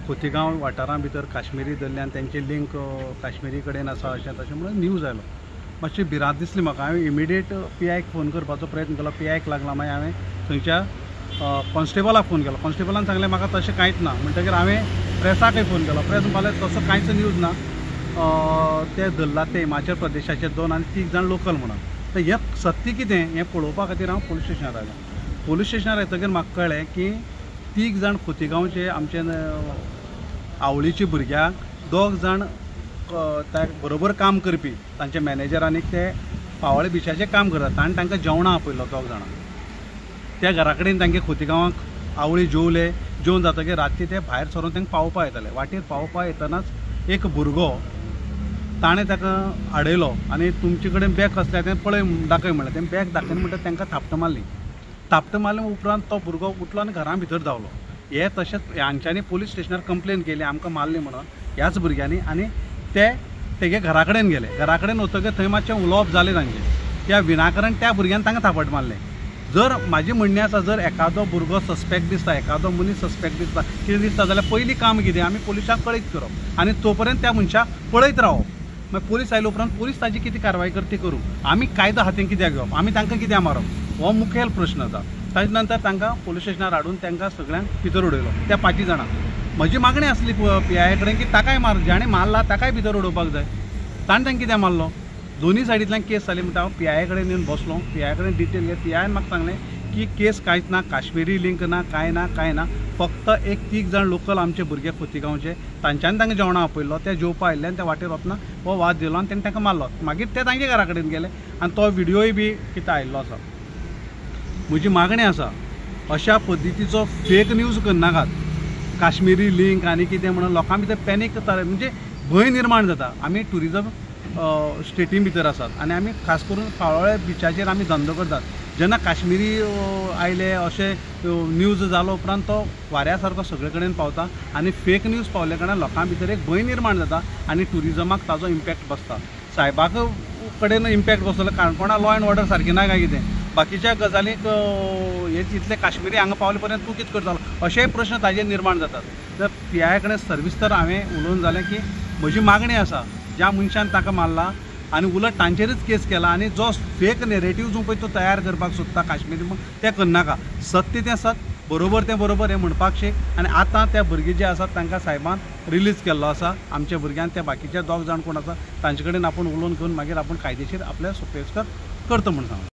खोतीगांव वाठारा भितर काश्मीरी दल्ल्यान त्यांचे लिंक काश्मीरी कडेन आसा अशें तशें म्हणून न्यूज आयलो। मातशी भिरांत दिसली म्हाका। हांवें इमिडिएट PIक फोन करपाचो प्रयत्न केलो, PIक लागला। मागीर हांवें थंयच्या कॉन्स्टेबलाक फोन केलो। कॉन्स्टेबलान सांगलें म्हाका तशें कांयच ना। म्हणटकीर हांवें प्रेसाकय फोन केलो। प्रेस म्हणपाक लागलें तसो कांयच न्यूज ना, ते धरला ते हिमाचल प्रदेशाचे 2 आनी 3 जाण लोकल म्हणून। तर हें सत्य कितें हें पळोवपा खातीर हांव पुलीस स्टेशनार आयलो। पुलीस स्टेशनार येतकीर म्हाका कळ्ळें की 3 जाण खोतीगांवचे आमचे आवळीच्या भुरग्यांक 2 जाण त्या बरोबर काम करपी तांचे मॅनेजर आनी ते पावळे बिचाचें काम करतात आनी तांकां जेवणां आपयलो 2 जाणांक। त्या घरा कडेन तांचे खोतीगांवाक आवळी जेवले। जेवन जातकीर रातचे ते भायर सरून तांकां पावोवपा येताले। वाटेर पावोवपा येतनाच एक भुरगो ताणें ताका आडयलो आनी तुमचे कडेन बॅग कसलें तें पळय दाखय म्हणलें। तें बॅग दाखयना म्हणटा तांकां थापटां मारली। थापटां मारले उपरांत तो भुरगो उठलो आनी घरा भितर धांवलो। हे तशेंच हांच्यांनी पुलीस स्टेशनार कंप्लेन केली आमकां मारली म्हणून ह्याच भुरग्यांनी। आनी ते तेगे घरा कडेन गेले। घरा कडेन वतकीर थंय मातशें उलोवप जालें तांचें। त्या विनाकारण त्या भुरग्यान तांकां थापट मारलें। जर म्हाजें म्हणणें आसा, जर एखादो भुरगो सस्पेक्ट दिसता, एखादो मनीस सस्पेक्ट दिसता, कितें दिसता जाल्यार पयलीं काम कितें आमी पुलिसांक कळीत करप आनी तोपर्यंत त्या मनशाक पळयत रावप। मागीर पुलीस आयले उपरांत पुलीस ताजी कितें कारवाय करता ती करूं। आमी कायदो हातीन कित्याक घेवप, आमी तांकां कित्याक मारप, हो मुखेल प्रश्न आसा। ताजे नंतर तांकां पुलीस स्टेशनार हाडून तांकां सगळ्यांक भितर उडयलो, त्या 5 जाणांक। म्हजी मागणी आसली PI कडेन की ताकाय मार, जाणें मारला ताकाय भितर उडोवपाक जाय। ताणें तांकां कित्याक मारलो। दोनी सायडींतल्यान केस जाली म्हणटा हांव PI कडेन येवन बसलो। PI कडेन डिटेल घेत। PIन म्हाका सांगलें की केस कांयच ना, काश्मीरी लिंक ना, कांय ना, फक्त एक 3 जाण लोकल आमचे भुरगे खोतीगांवचे तांच्यांनी तांकां जेवणां आपयलो। ते जेवपा आयिल्ले आनी त्या वाटेर वतना हो वाद दिलो आनी तेणें तांकां मारलो। मागीर ते तांचे घरा कडेन गेले आनी तो व्हिडियोय बी कितें आयिल्लो आसा। म्हजी मागणी आसा, अशा पद्दतीचो फेक न्यूज करनाकात। काश्मीरी लिंक आनी कितें म्हणून लोकां भितर पॅनीक म्हणजे भंय निर्माण जाता। आमी ट्युरिजम स्टेटी भितर आसात आनी आमी खास करून पाळोळे बिचाचेर आमी धंदो करतात। जेन्ना काश्मीरी आयले अशें न्यूज जालो उपरांत तो वाऱ्या सारको सगळे कडेन पावता आनी फेक न्यूज पावले कारणान लोकां भितर एक भंय निर्माण जाता आनी ट्युरिजमाक ताजो इम्पॅक्ट बसता। सायबाक कडेन इम्पॅक्ट बसतलो, काणकोणा लॉ एंड ऑर्डर सारकी ना काय कितें, बाकीच्या गजालीक हे जितले काश्मीरी हांगा पावले पर्यंत तूं कितें करतालो, अशेय प्रश्न ताजेर निर्माण जातात। तर PI कडेन सर्विस्तर हांवें उलोवन जालें की म्हजी मागणी आसा, ज्या मनशान ताका मारला आनी उलट तांचेरच केस केला आनी जो फेक नेरेटिव्ह जो पळय तो तयार करपाक सोदता काश्मीरी तें करनाका। सत्य तें सत, बरोबर तें बरोबर हें म्हणपाक शिक। आनी आतां त्या भुरगे जे आसात तांकां सायबान रिलीज केल्लो आसा। आमच्या भुरग्यान त्या बाकीचे 2 जाण कोण आसा तांचे कडेन आपूण उलोवन घेवन मागीर आपूण कायदेशीर आपल्या सुपेस्कर करता म्हूण सांगता।